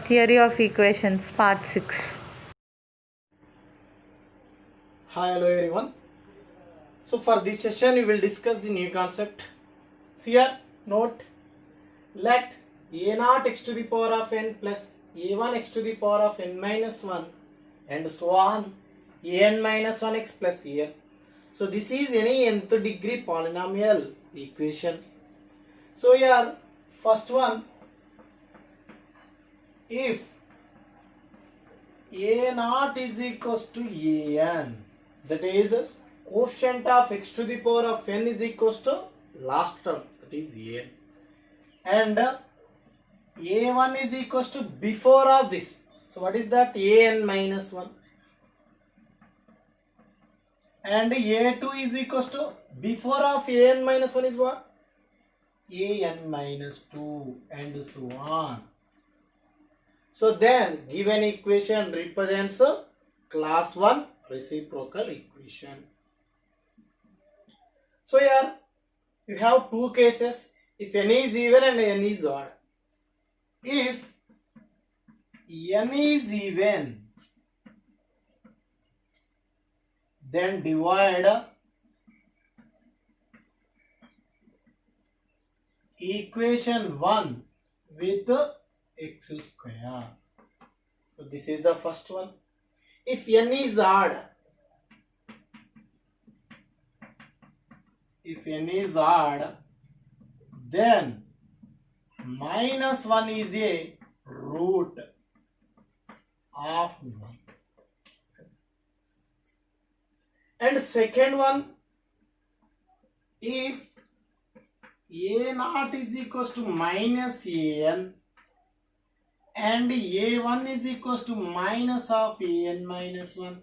Theory of Equations, Part 6. Hi, hello everyone. So for this session we will discuss the new concept. Here note, let a0 x to the power of n plus a1 x to the power of n minus 1 and so on an minus 1 x plus an. So this is any nth degree polynomial equation. So here first one, if a0 is equals to an, that is coefficient of x to the power of n is equals to last term, that is an, and a1 is equals to before of this. So what is that? An minus 1, and a2 is equals to before of an minus 1 is what? An minus 2, and so on. So then given equation represents a class 1 reciprocal equation. So here you have two cases, if n is even and n is odd. If n is even, then divide equation 1 with x square. So this is the first one. If n is odd, then minus 1 is a root of 1. And second one, if a0 is equals to minus an and a1 is equals to minus of an minus 1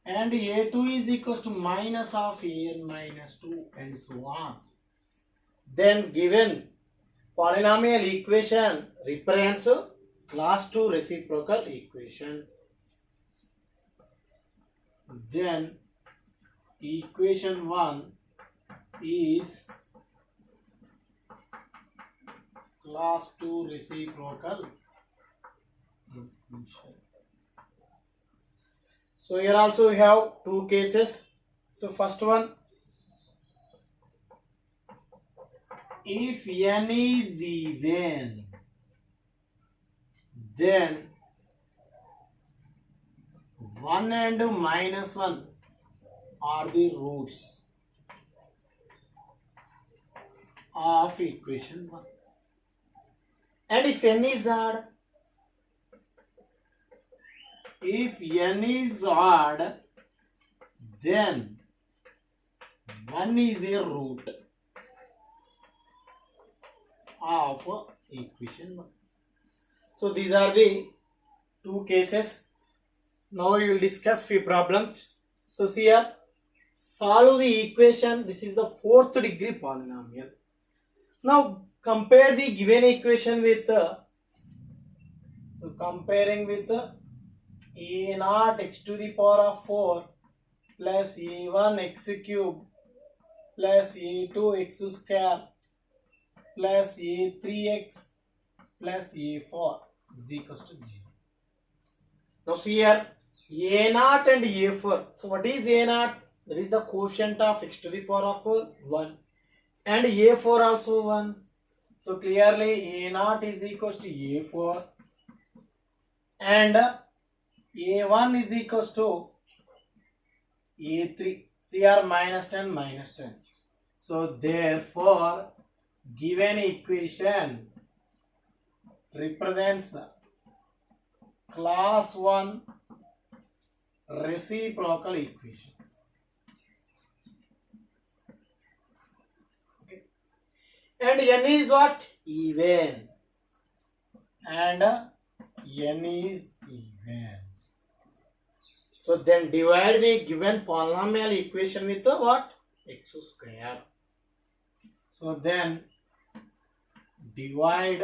and a2 is equals to minus of an minus 2 and so on, then given polynomial equation represents class 2 reciprocal equation. Then equation 1 is class 2 reciprocal equation. So here also we have two cases. So first one, if n is even, then 1 and minus 1 are the roots of equation 1. And if n is odd, then 1 is a root of equation 1. So these are the two cases. Now we will discuss few problems. So see here, solve the equation. This is the fourth degree polynomial. Now compare the given equation with comparing with a0 x to the power of 4 plus a1 x cube plus a2 x square plus a3x plus a4 is equals to 0. Now see here, a0 and a4. So what is a0? That is the quotient of x to the power of 1, and a4 also 1. So clearly a0 is equals to a4 and a1 is equals to a3. So here minus 10 minus 10. So therefore given equation represents class 1 reciprocal equation. Okay. And n is what? Even. And n is even. So then divide the given polynomial equation with the what? X square. So then divide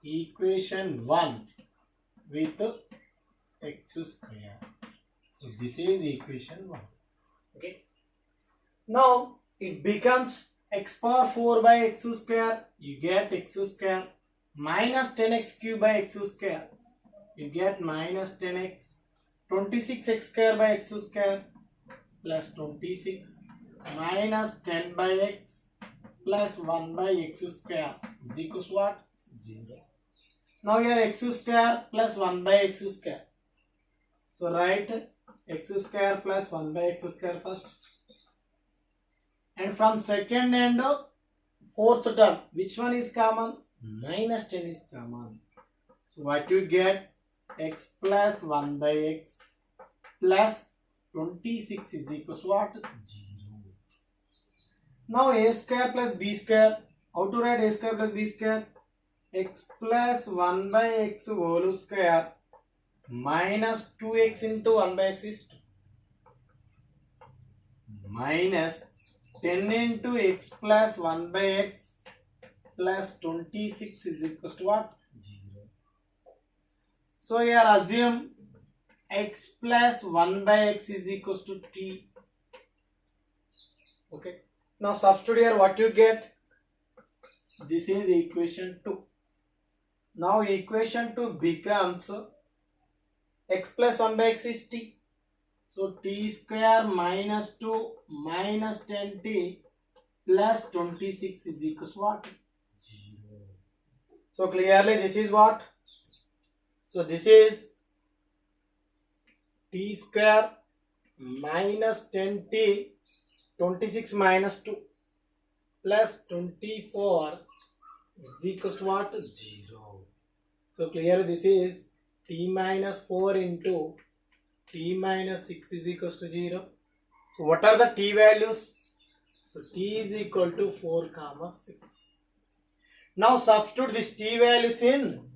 equation 1 with x square. So this is equation 1. Okay. Now it becomes x power 4 by x square. You get x square minus 10x cube by x square. You get minus 10x, 26x square by x square plus 26 minus 10 by x plus 1 by x square is equals to what? 0. Now here x square plus 1 by x square. So write x square plus 1 by x square first. And from second and fourth term, which one is common? Minus 10 is common. So what you get? X plus 1 by x plus 26 is equals to what? 0. Now a square plus b square. How to write a square plus b square? X plus 1 by x whole square minus 2x into 1 by x is 2. Minus 10 into x plus 1 by x plus 26 is equals to what? 0. So here assume x plus 1 by x is equals to t. Okay. Now substitute here, what you get? This is equation 2. Now equation 2 becomes x plus 1 by x is t. So t square minus 2 minus 10t plus 26 is equals to what? 0. So clearly this is what? So this is t square minus 10t, 26 minus 2 plus 24 is equals to what? 0. So clearly this is t minus 4 into t minus 6 is equals to 0. So what are the t values? So t is equal to 4 comma 6. Now substitute this t values in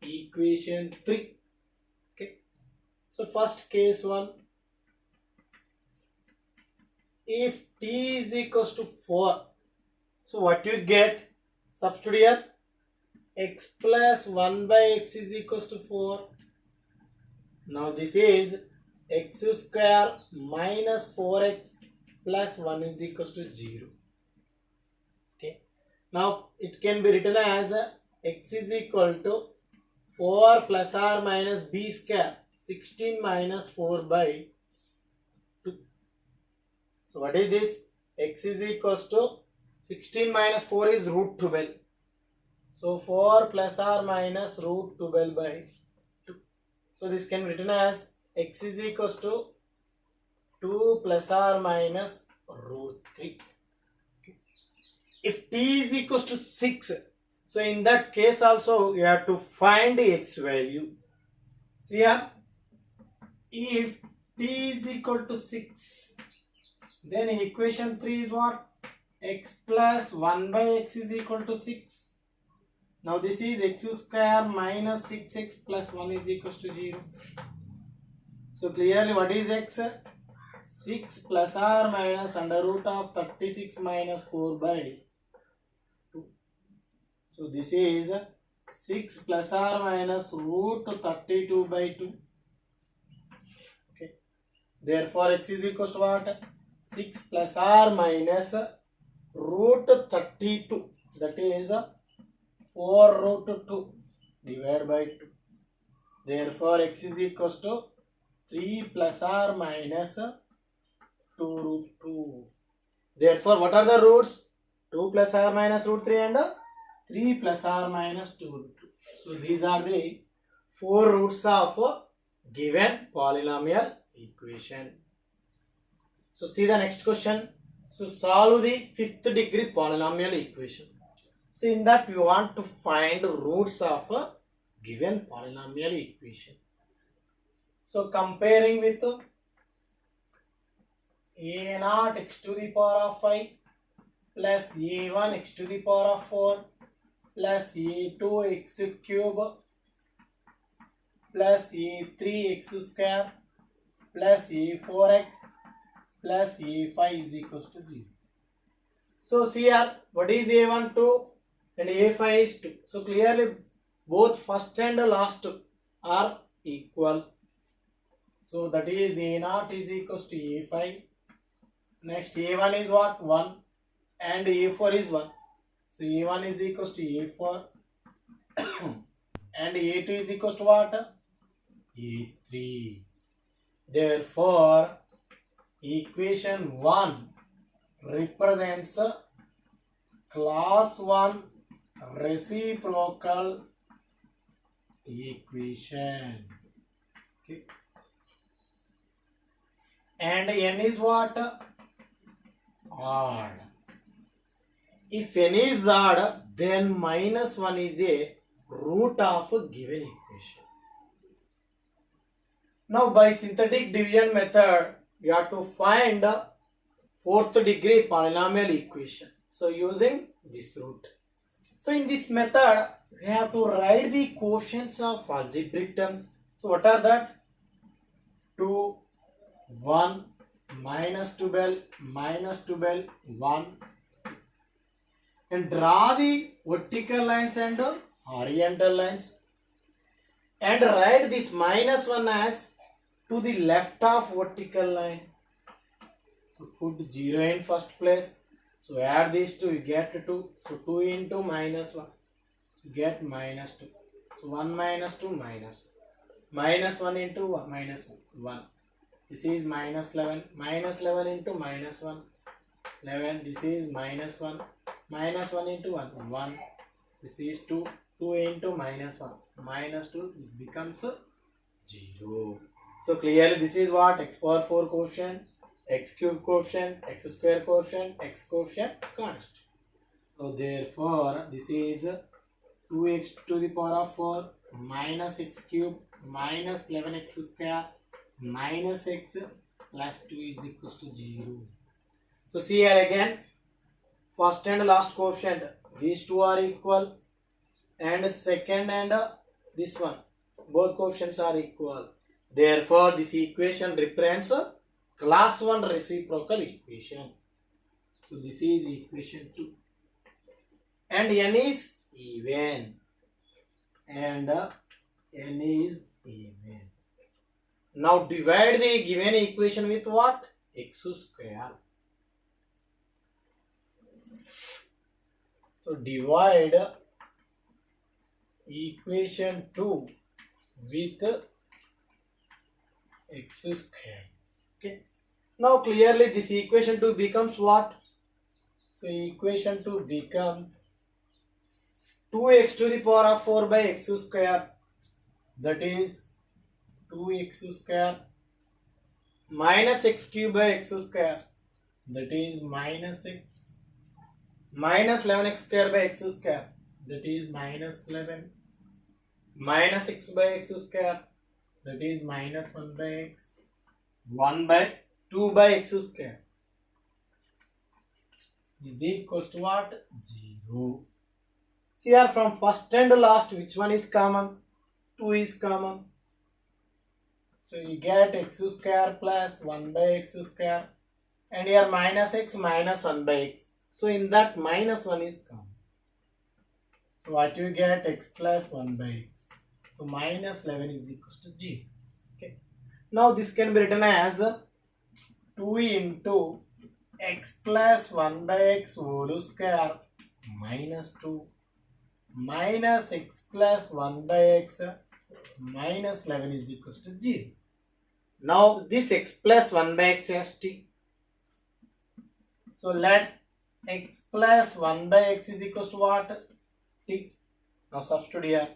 equation 3. Okay. So first case 1. If t is equals to 4, so what you get? Substitute here. X plus 1 by x is equals to 4. Now this is x square minus 4x plus 1 is equals to 0. Okay. Now it can be written as x is equal to 4 plus or minus b square 16 minus 4 by 2. So what is this? X is equals to 16 minus 4 is root 12. So 4 plus or minus root 12 by 2. So this can be written as x is equals to 2 plus or minus root 3. Okay. If t is equals to 6, so in that case also you have to find the x value. See here, if t is equal to 6, then equation 3 is what? X plus 1 by x is equal to 6. Now this is x square minus 6x plus 1 is equals to 0. So clearly what is x? 6 plus or minus under root of 36 minus 4 by 2. So this is 6 plus or minus root 32 by 2. Okay. Therefore x is equals to what? 6 plus or minus root 32. That is 4 root 2 divided by 2. Therefore x is equals to 3 plus or minus 2 root 2. Therefore what are the roots? 2 plus or minus root 3 and 3 plus or minus 2 root 2. So these are the 4 roots of given polynomial equation. So see the next question. So solve the 5th degree polynomial equation. So in that we want to find roots of a given polynomial equation. So comparing with a0 x to the power of 5 plus a1 x to the power of 4 plus a2 x cube plus a3 x square plus a4x plus a5 is equals to 0. So see here, what is a1 2 and a5 is 2. So clearly both first and last are equal. So that is a0 is equals to a5. Next a1 is what? 1 and a4 is 1. So a1 is equals to a4 and a2 is equals to what? a3. Therefore, equation 1 represents class 1 reciprocal equation. Okay. And n is what? Odd. If n is odd, then minus 1 is a root of a given equation. Now by synthetic division method, we have to find the fourth degree polynomial equation. So using this root. So in this method, we have to write the quotients of algebraic terms. So what are that? 2, 1, minus 12, minus 12, 1. And draw the vertical lines and horizontal lines. And write this minus 1 as to the left of vertical line. So put 0 in first place. So add these two, you get 2. So 2 into minus 1, you get minus 2. So 1 minus 2 minus. Minus 1 into 1, minus 1. This is minus 11. Minus 11 into minus 1. 11. This is minus 1. Minus 1 into 1. 1. This is 2. 2 into minus 1. Minus 2. This becomes 0. So clearly this is what? X power 4 quotient, x cube quotient, x square quotient, x quotient constant. So therefore this is 2x to the power of 4 minus x cube minus 11x square minus x plus 2 is equals to 0. So see here again, first and last quotient, these two are equal, and second and this one, both coefficients are equal. Therefore this equation represents class 1 reciprocal equation. So this is equation 2. And n is even. And n is even. Now divide the given equation with what? X square. So divide equation 2 with x square. Okay. Now clearly this equation 2 becomes what? So equation 2 becomes 2x to the power of 4 by x square, that is 2x square, minus x cube by x square, that is minus x, minus 11x square by x square, that is minus 11, minus x by x square, that is minus 1 by x, 1 by 2 by x square is equals to what? 0. See here, from first and last, which one is common? 2 is common. So you get x square plus 1 by x square, and here minus x minus 1 by x. So in that minus 1 is common. So what you get? X plus 1 by x. So minus 11 is equals to 0. Okay. Now this can be written as 2 into x plus 1 by x whole square minus 2 minus x plus 1 by x minus 11 is equals to 0. Now this x plus 1 by x has t. So let x plus 1 by x is equals to what? T. Now substitute here.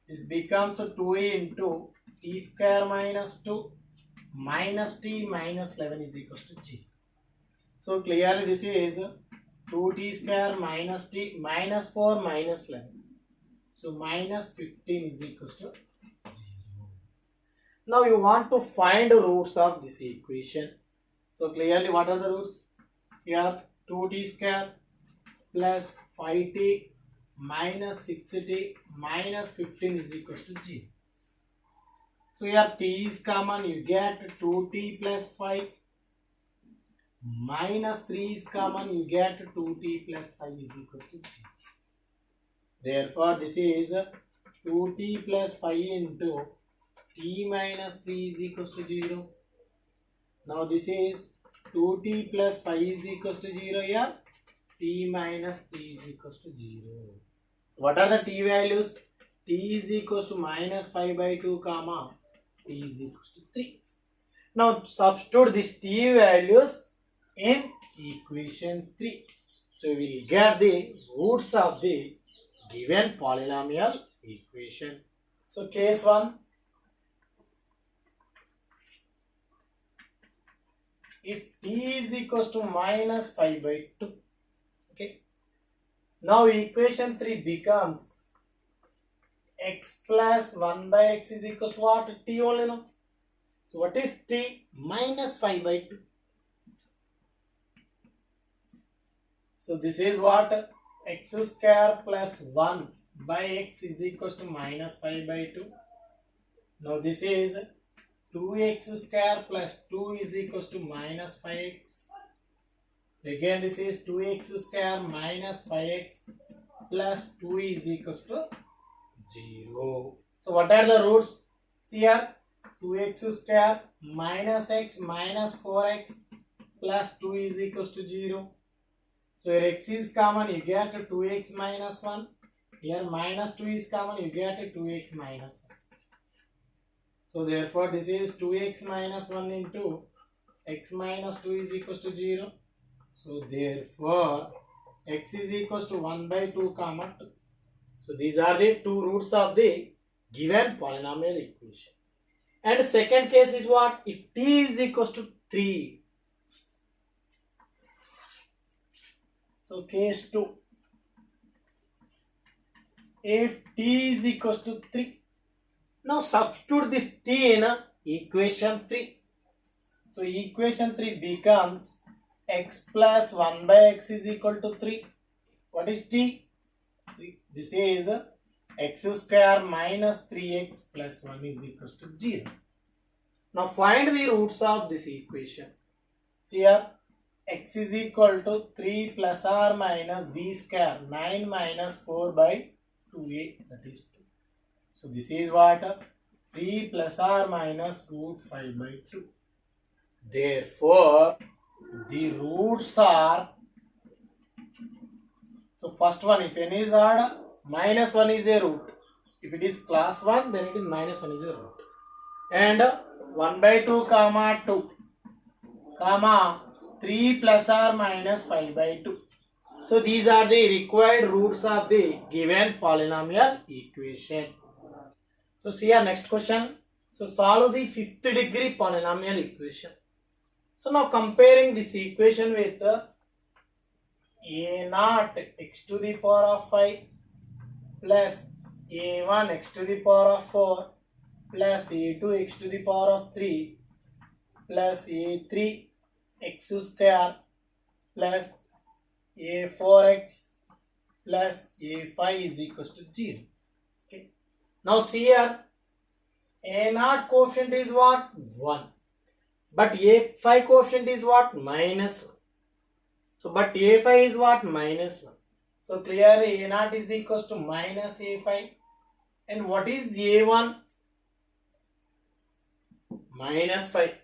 This becomes 2 into t square minus 2 minus t minus 11 is equals to 0. So clearly this is 2t square minus t minus 4 minus 11. So minus 15 is equals to 0. Now you want to find the roots of this equation. So clearly what are the roots? Here 2t square plus 5t minus 6t minus 15 is equals to 0. So here t is common, you get 2t plus 5 minus 3 is common, you get 2t plus 5 is equals to 0. Therefore this is 2t plus 5 into t minus 3 is equals to 0. Now this is 2t plus 5 is equals to 0 here, t minus 3 is equals to 0. So what are the t values? t is equals to minus 5 by 2 comma t is equals to 3. Now substitute these t values in equation 3. So we will get the roots of the given polynomial equation. So case 1, if t is equals to minus 5 by 2, okay, now equation 3 becomes x plus 1 by x is equals to what? T only, no? So what is t? Minus 5 by 2. So this is what? X square plus 1 by x is equals to minus 5 by 2. Now this is 2x square plus 2 is equals to minus 5x. Again this is 2x square minus 5x plus 2 is equals to 0. So what are the roots? See here, 2x square minus x minus 4x plus 2 is equals to 0. So here x is common, you get 2x minus 1. Here minus 2 is common, you get 2x minus 1. So therefore this is 2x minus 1 into x minus 2 is equals to 0. So therefore x is equals to 1 by 2 comma 2. So these are the two roots of the given polynomial equation. And second case is what? If t is equals to 3. So case 2. If t is equals to 3. Now substitute this t in equation 3. So equation 3 becomes x plus 1 by x is equal to 3. What is t? 3. This is x square minus 3x plus 1 is equal to 0. Now find the roots of this equation. See here, x is equal to 3 plus or minus b square 9 minus 4 by 2a, that is 2. So this is what? 3 plus or minus root 5 by 2. Therefore the roots are, so first one, if n is odd, minus 1 is a root. If it is class 1, then it is minus 1 is a root. And 1 by 2 comma 2 comma 3 plus or minus 5 by 2. So these are the required roots of the given polynomial equation. So see our next question. So solve the 5th degree polynomial equation. So now comparing this equation with a naught x to the power of 5 plus a1 x to the power of 4 plus a2 x to the power of 3 plus a3 x square plus a4x plus a5 is equals to 0. Okay. Now see here, a0 coefficient is what? 1. But a5 coefficient is what? Minus 1. So but a5 is what? Minus 1. So clearly a0 is equals to minus a5. And what is a1? Minus 5.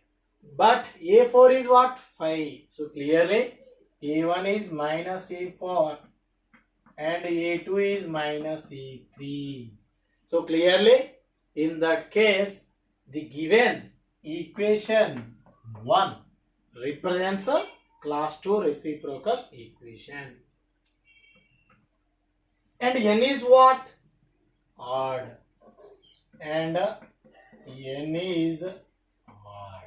But a4 is what? 5. So clearly a1 is minus a4 and a2 is minus a3. So clearly in that case the given equation 1 represents a class 2 reciprocal equation. And n is what? Odd. And n is odd.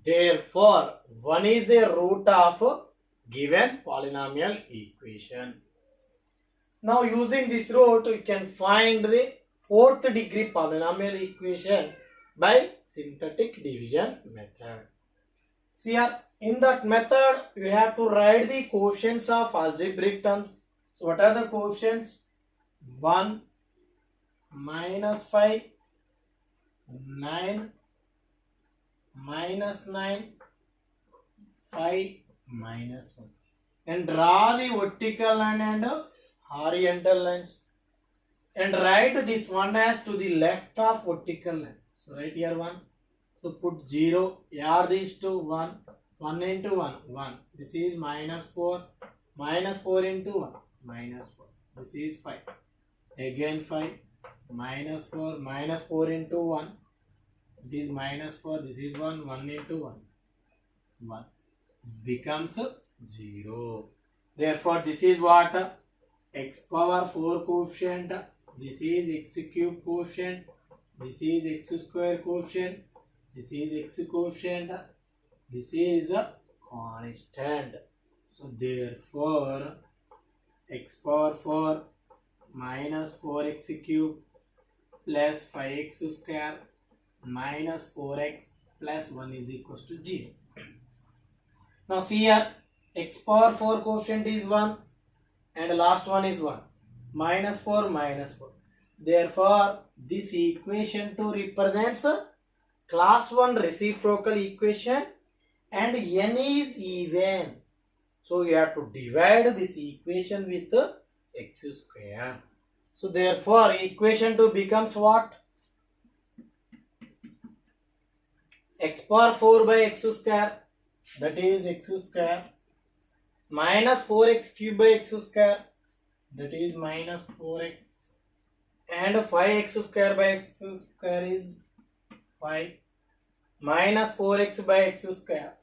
Therefore 1 is the root of given polynomial equation. Now using this root we can find the 4th degree polynomial equation by synthetic division method. See here, in that method you have to write the coefficients of algebraic terms. So what are the coefficients? 1, minus 5, 9, minus 9, 5, minus 1. And draw the vertical line and horizontal lines. And write this one as to the left of vertical line. So write here 1. So put 0. Add these two 1. 1 into 1. 1. This is minus 4. Minus 4 into 1. Minus 4. This is 5. Again 5. minus 4 into 1, it is minus 4, this is 1 into 1, this becomes 0. Therefore this is what? X power 4 coefficient, this is x cube coefficient, this is x square coefficient, this is x coefficient, this is a constant. So therefore x power 4 minus 4x cube plus 5x square minus 4x plus 1 is equals to 0. Now see here, x power 4 coefficient is 1 and last one is 1. Minus 4 minus 4. Therefore this equation 2 represents class 1 reciprocal equation and n is even. So you have to divide this equation with x square. So therefore equation 2 becomes what? X power 4 by x square, that is x square, minus 4x cube by x square, that is minus 4x, and 5x square by x square is 5, minus 4x by x square,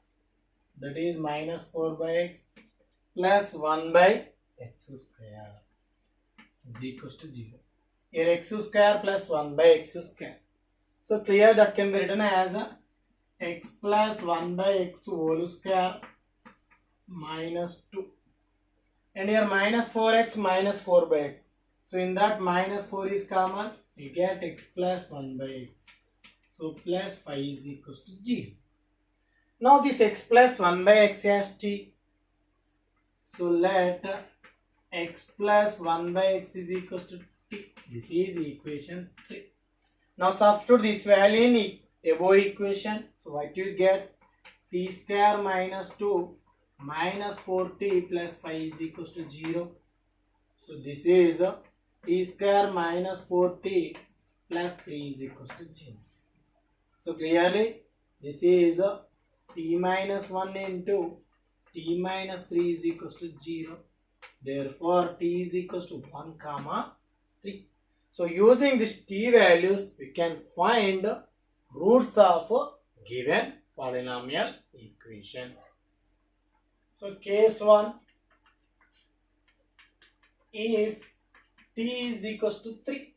that is minus 4 by x, plus 1 by x square is equals to 0. Here x square plus 1 by x square. So clear that can be written as x plus 1 by x whole square minus 2. And here minus 4x minus 4 by x. So in that minus 4 is common. You get x plus 1 by x. So plus 5 is equals to 0. Now this x plus 1 by x has t. So let x plus 1 by x is equals to t. This is equation 3. Now substitute this value in above equation. So what you get? T square minus 2 minus 4t plus 5 is equals to 0. So this is t square minus 4t plus 3 is equals to 0. So clearly this is t minus 1 into t minus 3 is equals to 0. Therefore t is equals to 1 comma 3. So using these t values we can find roots of given polynomial equation. So case 1, if t is equals to 3.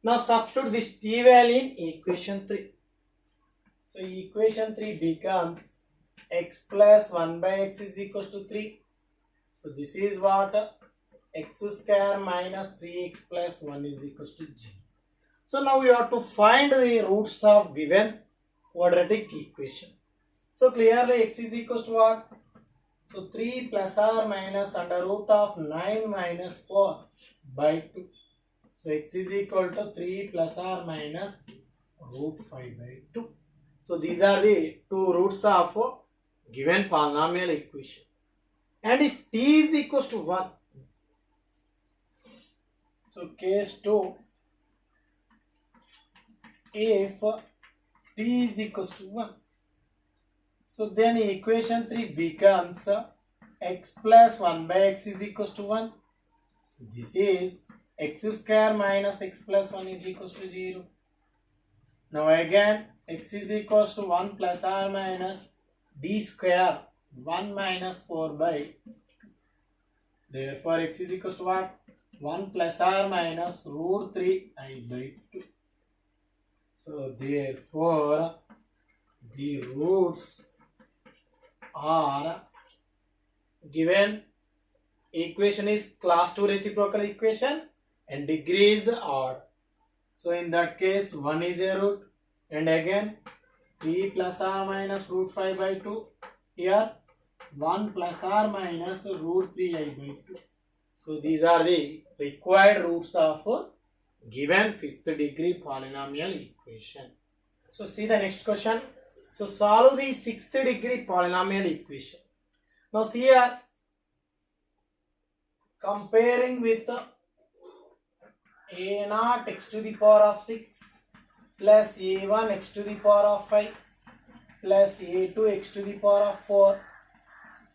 Now substitute this t value in equation 3. So equation 3 becomes x plus 1 by x is equals to 3. So this is what? X square minus 3x plus 1 is equals to 0. So now we have to find the roots of given quadratic equation. So clearly x is equals to what? So 3 plus or minus under root of 9 minus 4 by 2. So x is equal to 3 plus or minus root 5 by 2. So these are the two roots of given polynomial equation. And if t is equals to 1, so case 2, if t is equals to 1, so then equation 3 becomes x plus 1 by x is equals to 1. So this is x square minus x plus 1 is equals to 0. Now again x is equals to 1 plus or minus d square 1 minus 4 by 2. Therefore x is equals to what? 1 plus or minus root 3 I by 2. So therefore the roots are given equation is class 2 reciprocal equation and degrees odd. So in that case 1 is a root and again 3 plus or minus root 5 by 2. Here 1 plus or minus root 3 I by 2. So these are the required roots of given 5th degree polynomial equation. So see the next question. So solve the 6th degree polynomial equation. Now see here, comparing with a0 x to the power of 6 plus a1 x to the power of 5 plus a2 x to the power of 4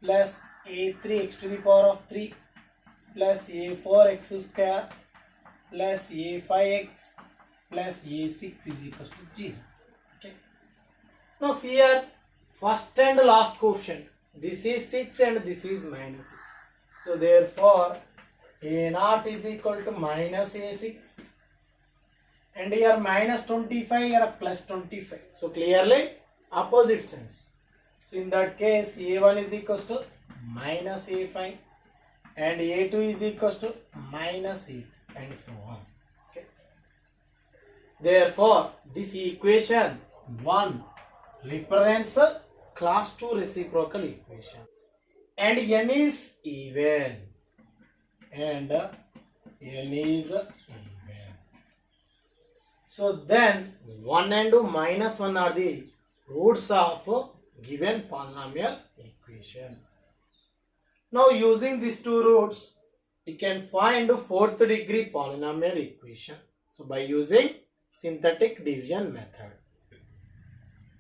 plus a3 x to the power of 3 plus a4 x square plus a5x plus a6 is equals to 0. Okay. Now see here, first and last coefficient. This is 6 and this is minus 6. So therefore, a0 is equal to minus a6. And here minus 25, here plus 25. So clearly opposite signs. So in that case, a1 is equals to minus a5 and a2 is equals to minus a3 and so on. Okay. Therefore, this equation 1 represents a class 2 reciprocal equation. And n is even. And n is even. So then 1 and minus 1 are the roots of given polynomial equation. Now using these two roots, we can find fourth degree polynomial equation. So by using synthetic division method.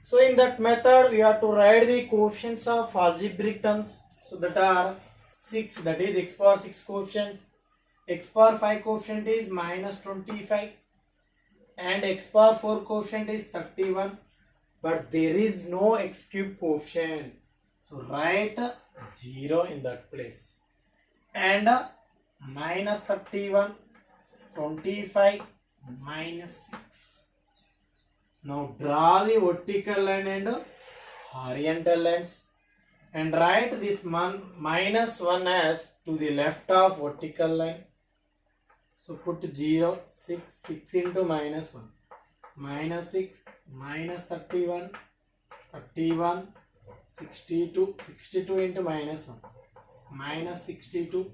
So in that method, we have to write the coefficients of algebraic terms. So that are 6, that is x power 6 coefficient. X power 5 coefficient is minus 25. And x power 4 coefficient is 31. But there is no x cube coefficient. So write 0 in that place. And minus 31, 25, minus 6. Now draw the vertical line and horizontal lines. And write this minus 1 as to the left of vertical line. So put 0, 6 into minus 1. Minus 6, minus 31, 31, 62, 62 into minus 1. Minus 62.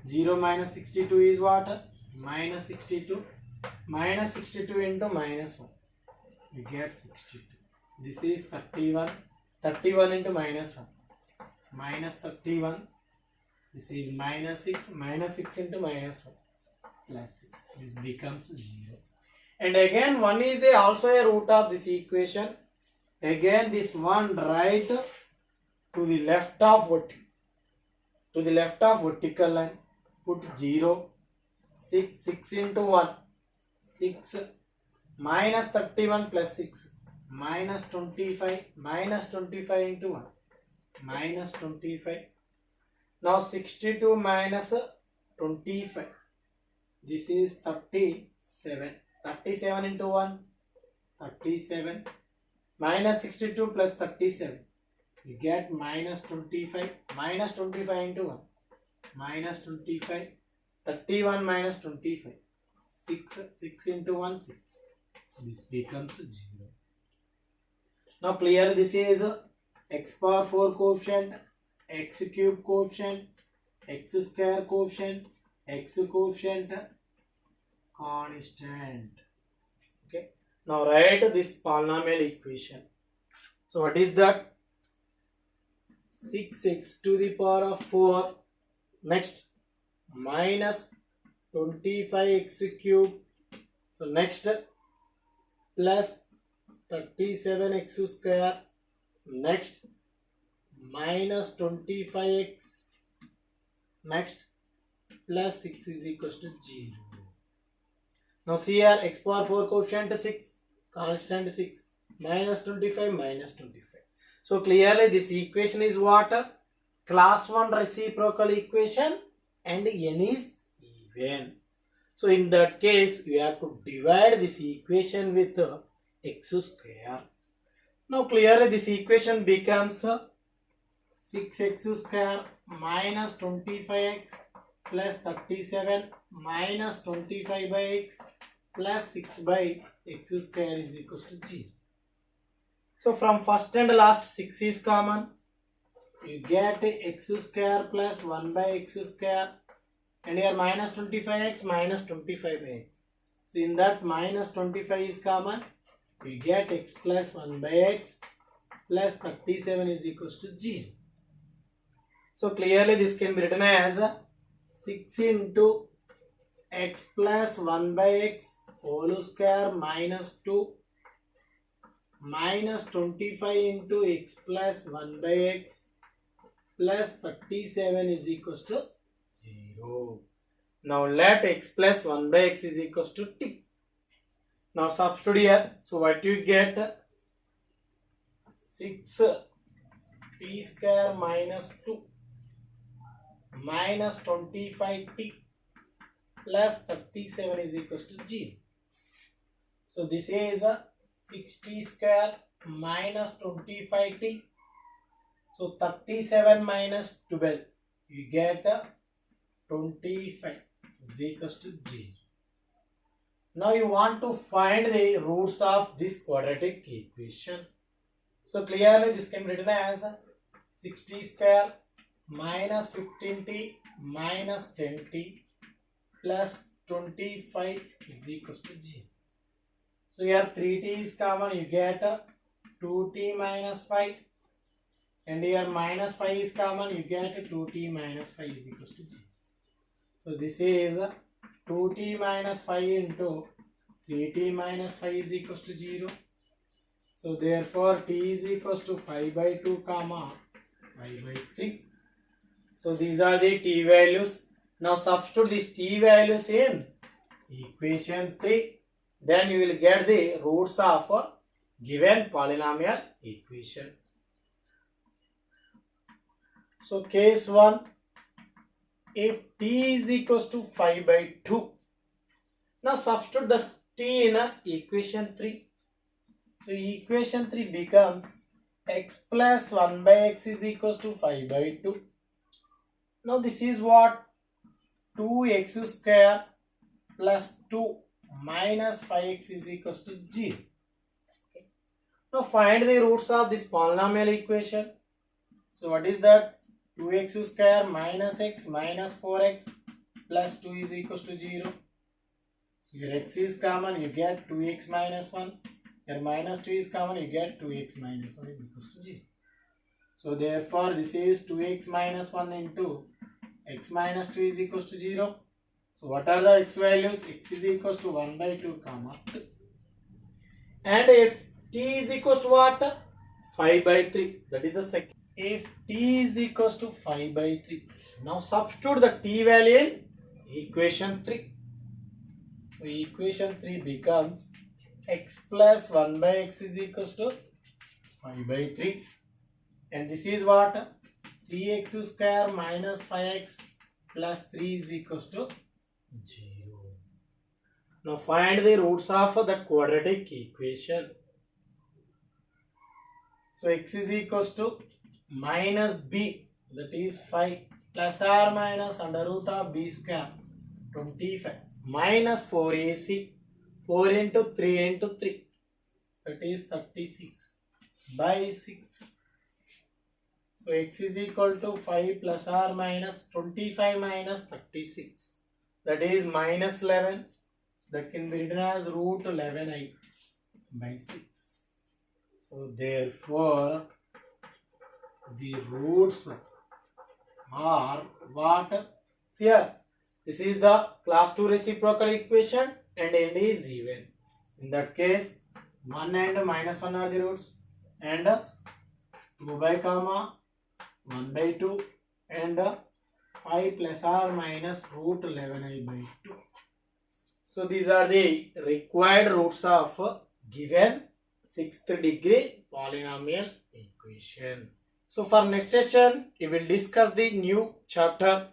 0 minus 62 is what? Minus 62. Minus 62 into minus 1. You get 62. This is 31. 31 into minus 1. Minus 31. This is minus 6. Minus 6 into minus 1. Plus 6. This becomes 0. And again 1 is also a root of this equation. Again this one right to the left of vertical line. Put 0. 6 into 1. 6. Minus 31 plus 6. Minus 25. Minus 25 into 1. Minus 25. Now 62 minus 25. This is 37. 37 into 1. 37. Minus 62 plus 37. You get minus 25. Minus 25 into 1. Minus 25. 31 minus 25. 6 into 1, 6. So this becomes 0. Now clearly this is x power 4 coefficient, x cube coefficient, x square coefficient, x coefficient constant. Okay. Now write this polynomial equation. So what is that? 6x to the power of 4. Next minus 25x cube. So next plus 37x square. Next minus 25x. Next plus 6 is equals to 0. Now see here x power 4 coefficient 6, constant 6, minus 25, minus 25. So clearly this equation is what? Class 1 reciprocal equation and n is even. So in that case we have to divide this equation with x square. Now clearly this equation becomes 6x square minus 25x plus 37 minus 25 by x plus 6 by x square is equals to 0. So from first and last 6 is common. You get x square plus 1 by x square and here minus 25x minus 25 by x. So in that minus 25 is common. We get x plus 1 by x plus 37 is equals to 0. So clearly this can be written as 6 into x plus 1 by x whole square minus 2 minus 25 into x plus 1 by x plus 37 is equals to 0. Now let x plus 1 by x is equals to t. Now substitute here. So what you get? 6 t square minus 2 minus 25t plus 37 is equals to 0. So this is 6t square minus 25t. So 37 minus 12, you get 25 is equals to 0. Now you want to find the roots of this quadratic equation. So clearly this can be written as 6t square minus 15t minus 10t plus 25 is equals to 0. So here 3t is common, you get 2t minus 5, and here minus 5 is common, you get 2t minus 5 is equals to 0. So this is 2t minus 5 into 3t minus 5 is equals to 0. So therefore t is equals to 5 by 2 comma 5 by 3. So these are the t values. Now substitute these t values in equation 3. Then you will get the roots of a given polynomial equation. So case 1, if t is equals to 5 by 2. Now substitute the t in equation 3. So equation 3 becomes x plus 1 by x is equals to 5 by 2. Now this is what? 2x square plus 2 minus 5x is equals to 0. Okay. Now find the roots of this polynomial equation. So what is that? 2x square minus x minus 4x plus 2 is equals to 0. So your x is common, you get 2x minus 1. Your minus 2 is common, you get 2x minus 1 is equals to 0. So therefore this is 2x minus 1 into x minus 2 is equals to 0. So what are the x values? X is equals to 1 by 2 comma 2. And if t is equals to what? 5 by 3. That is the second. If t is equals to 5 by 3. Now substitute the t value in equation 3. So equation 3 becomes x plus 1 by x is equals to 5 by 3. And this is what? 3x square minus 5x plus 3 is equals to 0. Now find the roots of the quadratic equation. So x is equals to minus b, that is 5, plus or minus under root of b square 25 minus 4ac, 4 into 3 into 3, that is 36 by 6. So x is equal to 5 plus or minus 25 minus 36, that is minus 11. So that can be written as root 11i by 6. So therefore the roots are what? See here, this is the class 2 reciprocal equation and n is even. In that case 1 and minus 1 are the roots, and 2 by comma 1 by 2 and 5 plus or minus root 11i by 2. So these are the required roots of given 6th degree polynomial equation. So for next session we will discuss the new chapter